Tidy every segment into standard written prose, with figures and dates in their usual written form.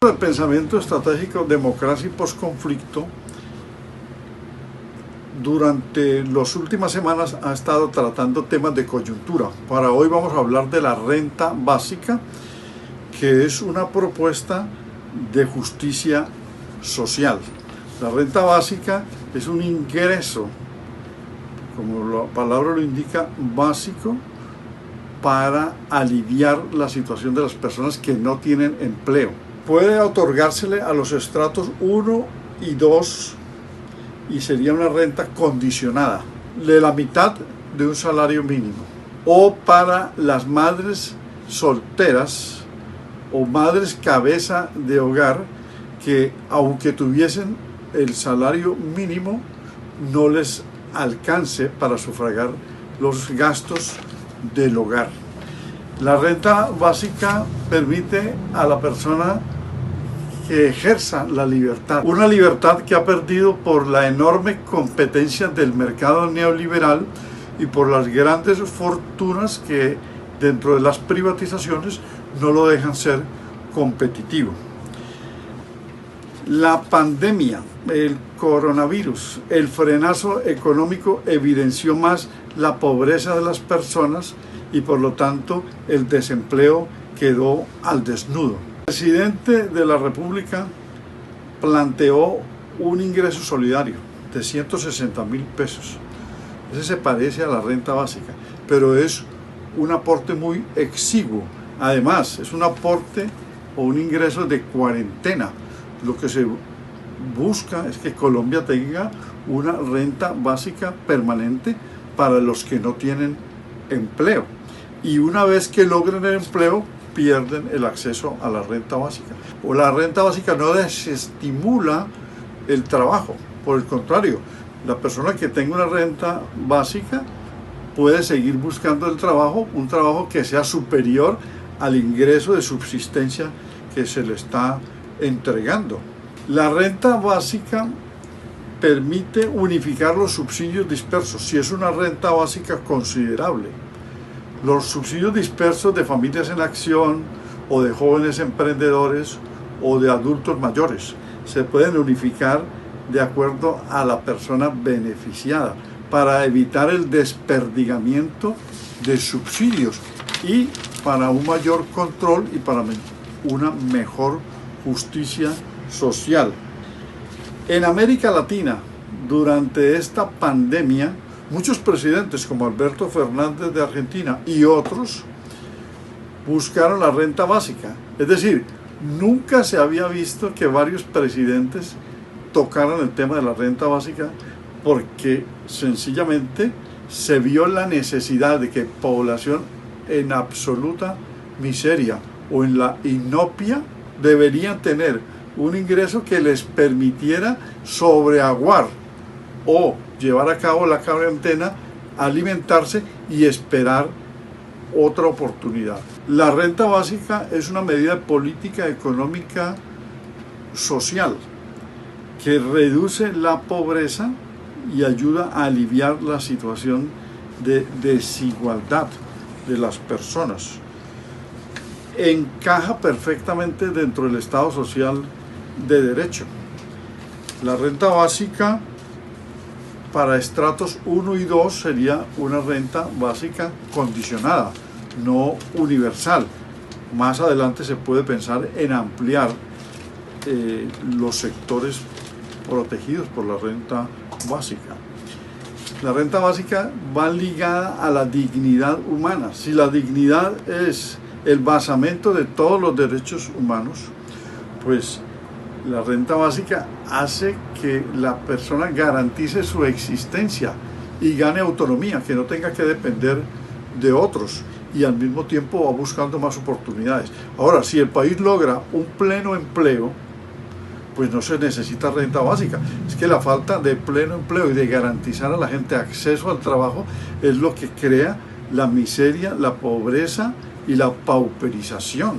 El pensamiento estratégico democracia y posconflicto durante las últimas semanas ha estado tratando temas de coyuntura. Para hoy vamos a hablar de la renta básica, que es una propuesta de justicia social. La renta básica es un ingreso, como la palabra lo indica, básico para aliviar la situación de las personas que no tienen empleo. Puede otorgársele a los estratos 1 y 2 y sería una renta condicionada de la mitad de un salario mínimo, o para las madres solteras o madres cabeza de hogar que, aunque tuviesen el salario mínimo, no les alcance para sufragar los gastos del hogar. La renta básica permite a la persona que ejerza la libertad, una libertad que ha perdido por la enorme competencia del mercado neoliberal y por las grandes fortunas que dentro de las privatizaciones no lo dejan ser competitivo. La pandemia, el coronavirus, el frenazo económico evidenció más la pobreza de las personas y por lo tanto el desempleo quedó al desnudo. El presidente de la República planteó un ingreso solidario de 160.000 pesos. Ese se parece a la renta básica, pero es un aporte muy exiguo. Además, es un aporte o un ingreso de cuarentena. Lo que se busca es que Colombia tenga una renta básica permanente para los que no tienen empleo. Y una vez que logren el empleo, pierden el acceso a la renta básica. O la renta básica no desestimula el trabajo. Por el contrario, la persona que tenga una renta básica puede seguir buscando el trabajo, un trabajo que sea superior al ingreso de subsistencia que se le está entregando. La renta básica permite unificar los subsidios dispersos, si es una renta básica considerable. Los subsidios dispersos de familias en acción o de jóvenes emprendedores o de adultos mayores se pueden unificar de acuerdo a la persona beneficiada para evitar el desperdigamiento de subsidios y para un mayor control y para una mejor justicia social. En América Latina, durante esta pandemia, muchos presidentes como Alberto Fernández de Argentina y otros buscaron la renta básica. Es decir, nunca se había visto que varios presidentes tocaran el tema de la renta básica porque sencillamente se vio la necesidad de que población en absoluta miseria o en la inopia deberían tener un ingreso que les permitiera sobreaguar o llevar a cabo la cuarentena, alimentarse y esperar otra oportunidad. La renta básica es una medida de política económica social que reduce la pobreza y ayuda a aliviar la situación de desigualdad de las personas. Encaja perfectamente dentro del Estado social de derecho. La renta básica para estratos 1 y 2 sería una renta básica condicionada, no universal. Más adelante se puede pensar en ampliar los sectores protegidos por la renta básica. La renta básica va ligada a la dignidad humana. Si la dignidad es el basamento de todos los derechos humanos, pues la renta básica hace que la persona garantice su existencia y gane autonomía, que no tenga que depender de otros y al mismo tiempo va buscando más oportunidades. Ahora, si el país logra un pleno empleo, pues no se necesita renta básica. Es que la falta de pleno empleo y de garantizar a la gente acceso al trabajo es lo que crea la miseria, la pobreza y la pauperización.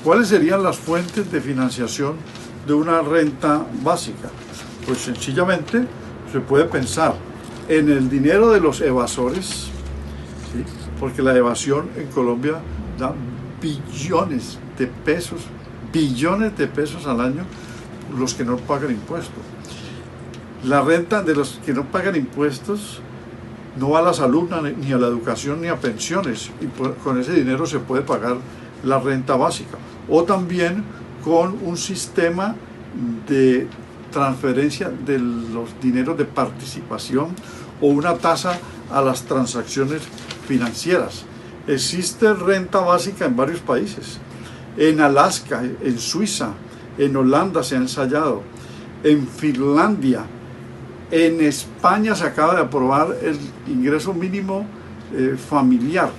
¿Cuáles serían las fuentes de financiación de una renta básica? Pues sencillamente se puede pensar en el dinero de los evasores, ¿sí? Porque la evasión en Colombia da billones de pesos billones de pesos al año los que no pagan impuestos. La renta de los que no pagan impuestos no va a la salud, ni a la educación, ni a pensiones, y con ese dinero se puede pagar la renta básica. O también con un sistema de transferencia de los dineros de participación o una tasa a las transacciones financieras. Existe renta básica en varios países. En Alaska, en Suiza, en Holanda se ha ensayado, en Finlandia, en España se acaba de aprobar el ingreso mínimo familiar.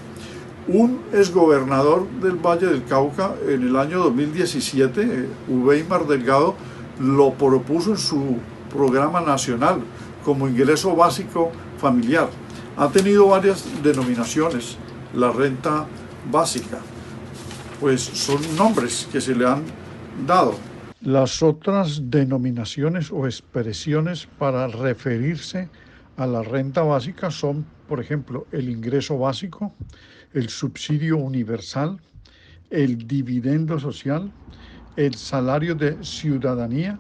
Un exgobernador del Valle del Cauca en el año 2017, Uweimar Delgado, lo propuso en su programa nacional como ingreso básico familiar. Ha tenido varias denominaciones la renta básica, pues son nombres que se le han dado. Las otras denominaciones o expresiones para referirse a la renta básica son, por ejemplo, el ingreso básico, el subsidio universal, el dividendo social, el salario de ciudadanía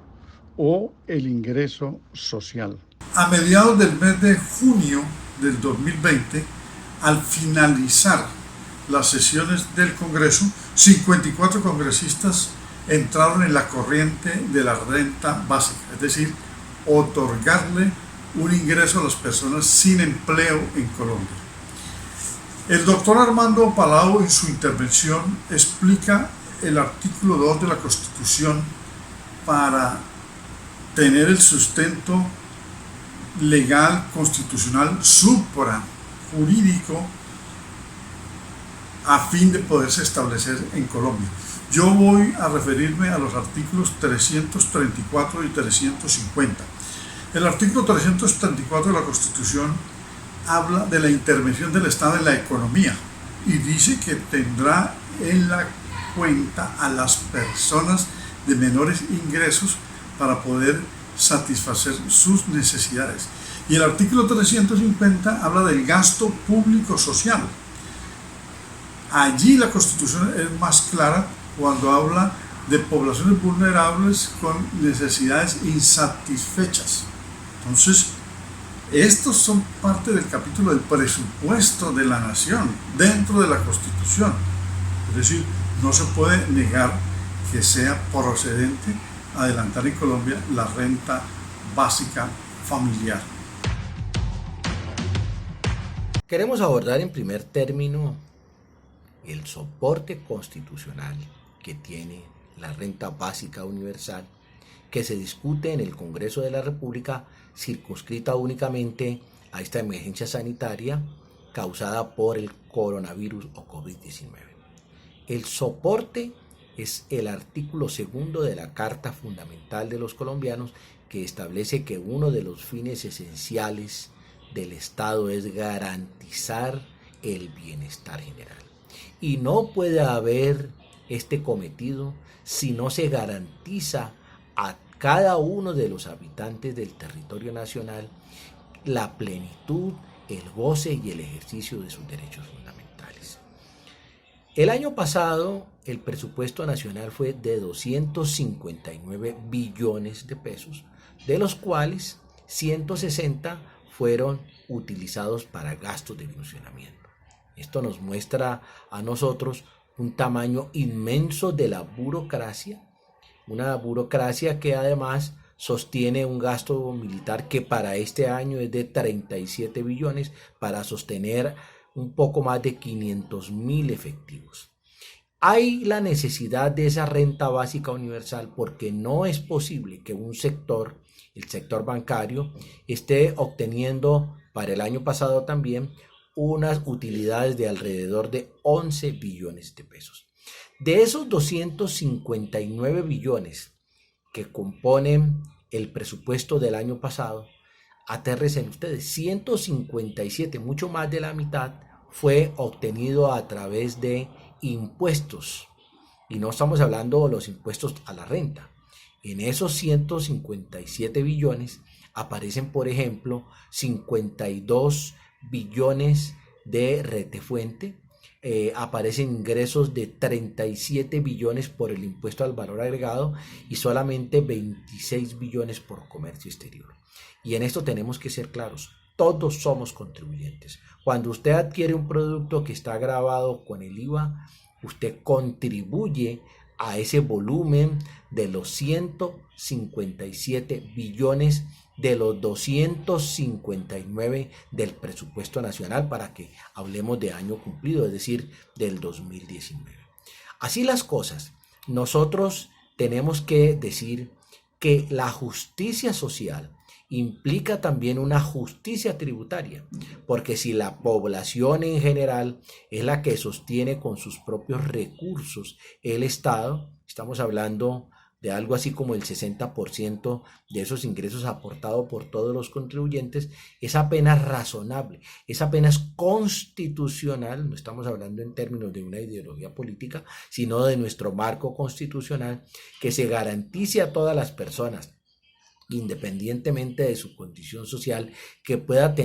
o el ingreso social. A mediados del mes de junio del 2020, al finalizar las sesiones del Congreso, 54 congresistas entraron en la corriente de la renta básica, es decir, otorgarle un ingreso a las personas sin empleo en Colombia. El doctor Armando Palau en su intervención explica el artículo 2 de la Constitución para tener el sustento legal, constitucional, suprajurídico a fin de poderse establecer en Colombia. Yo voy a referirme a los artículos 334 y 350. El artículo 334 de la Constitución habla de la intervención del Estado en la economía y dice que tendrá en la cuenta a las personas de menores ingresos para poder satisfacer sus necesidades. Y el artículo 350 habla del gasto público social. Allí la Constitución es más clara cuando habla de poblaciones vulnerables con necesidades insatisfechas. Entonces, estos son parte del capítulo del presupuesto de la nación dentro de la Constitución. Es decir, no se puede negar que sea procedente adelantar en Colombia la renta básica familiar. Queremos abordar en primer término el soporte constitucional que tiene la renta básica universal, que se discute en el Congreso de la República, circunscrita únicamente a esta emergencia sanitaria causada por el coronavirus o COVID-19. El soporte es el artículo 2 de la Carta Fundamental de los Colombianos, que establece que uno de los fines esenciales del Estado es garantizar el bienestar general. Y no puede haber este cometido si no se garantiza a cada uno de los habitantes del territorio nacional la plenitud, el goce y el ejercicio de sus derechos fundamentales. El año pasado el presupuesto nacional fue de 259 billones de pesos, de los cuales 160 fueron utilizados para gastos de funcionamiento. Esto nos muestra a nosotros un tamaño inmenso de la burocracia, una burocracia que además sostiene un gasto militar que para este año es de 37 billones para sostener un poco más de 500.000 efectivos. Hay la necesidad de esa renta básica universal porque no es posible que un sector, el sector bancario, esté obteniendo para el año pasado también unas utilidades de alrededor de 11 billones de pesos. De esos 259 billones que componen el presupuesto del año pasado, atérrense ustedes, 157, mucho más de la mitad, fue obtenido a través de impuestos. Y no estamos hablando de los impuestos a la renta. En esos 157 billones aparecen, por ejemplo, 52 billones de retefuente, aparecen ingresos de 37 billones por el impuesto al valor agregado y solamente 26 billones por comercio exterior. Y en esto tenemos que ser claros, todos somos contribuyentes. Cuando usted adquiere un producto que está grabado con el IVA, usted contribuye a ese volumen de los 157 billones de los 259 del presupuesto nacional, para que hablemos de año cumplido, es decir, del 2019. Así las cosas, nosotros tenemos que decir que la justicia social implica también una justicia tributaria, porque si la población en general es la que sostiene con sus propios recursos el Estado, estamos hablando de algo así como el 60% de esos ingresos aportados por todos los contribuyentes, es apenas razonable, es apenas constitucional, no estamos hablando en términos de una ideología política, sino de nuestro marco constitucional, que se garantice a todas las personas, independientemente de su condición social, que pueda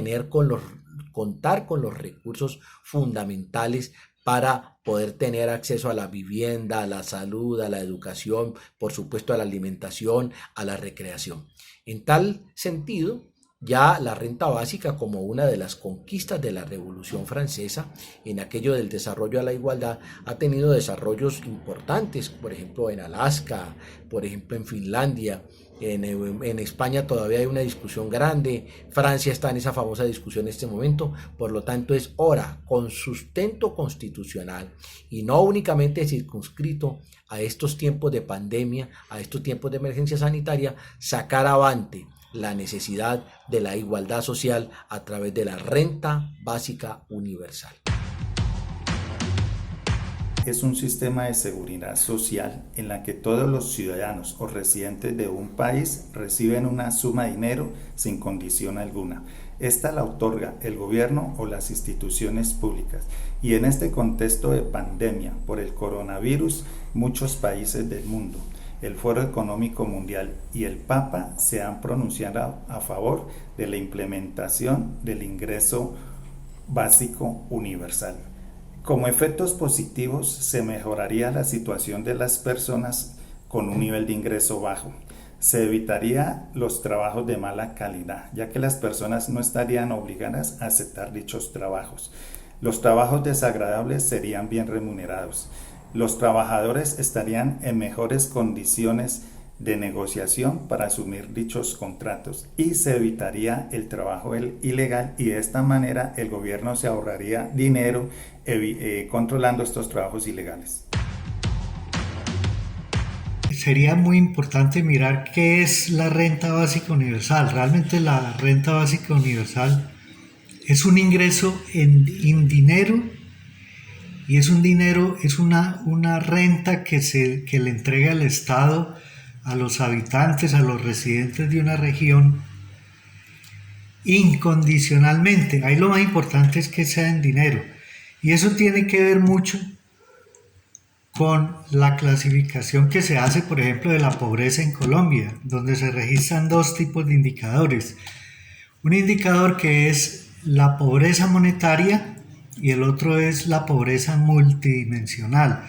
contar con los recursos fundamentales para poder tener acceso a la vivienda, a la salud, a la educación, por supuesto a la alimentación, a la recreación. En tal sentido, ya la renta básica, como una de las conquistas de la Revolución Francesa, en aquello del desarrollo a la igualdad, ha tenido desarrollos importantes, por ejemplo en Alaska, por ejemplo en Finlandia. En España todavía hay una discusión grande, Francia está en esa famosa discusión en este momento, por lo tanto es hora, con sustento constitucional y no únicamente circunscrito a estos tiempos de pandemia, a estos tiempos de emergencia sanitaria, sacar avante la necesidad de la igualdad social a través de la renta básica universal. Es un sistema de seguridad social en la que todos los ciudadanos o residentes de un país reciben una suma de dinero sin condición alguna. Esta la otorga el gobierno o las instituciones públicas. Y en este contexto de pandemia por el coronavirus, muchos países del mundo, el Foro Económico Mundial y el Papa se han pronunciado a favor de la implementación del ingreso básico universal. Como efectos positivos, se mejoraría la situación de las personas con un nivel de ingreso bajo. Se evitaría los trabajos de mala calidad, ya que las personas no estarían obligadas a aceptar dichos trabajos. Los trabajos desagradables serían bien remunerados. Los trabajadores estarían en mejores condiciones de negociación para asumir dichos contratos y se evitaría el trabajo ilegal, y de esta manera el gobierno se ahorraría dinero controlando estos trabajos ilegales. Sería muy importante mirar qué es la renta básica universal. Realmente la renta básica universal es un ingreso en dinero, y es una renta que le entrega el Estado a los habitantes, a los residentes de una región, incondicionalmente. Ahí lo más importante es que sea en dinero, y eso tiene que ver mucho con la clasificación que se hace, por ejemplo, de la pobreza en Colombia, donde se registran dos tipos de indicadores. Un indicador que es la pobreza monetaria y el otro es la pobreza multidimensional.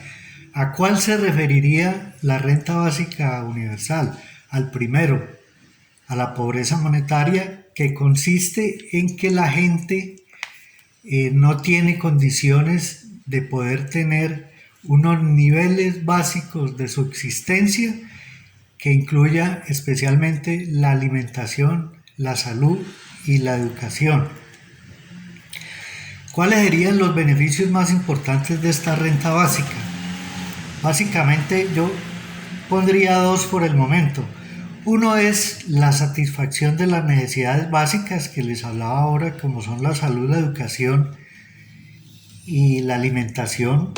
¿A cuál se referiría la renta básica universal? Al primero, a la pobreza monetaria, que consiste en que la gente no tiene condiciones de poder tener unos niveles básicos de subsistencia que incluya especialmente la alimentación, la salud y la educación. ¿Cuáles serían los beneficios más importantes de esta renta básica? Básicamente yo pondría dos por el momento. Uno es la satisfacción de las necesidades básicas que les hablaba ahora, como son la salud, la educación y la alimentación.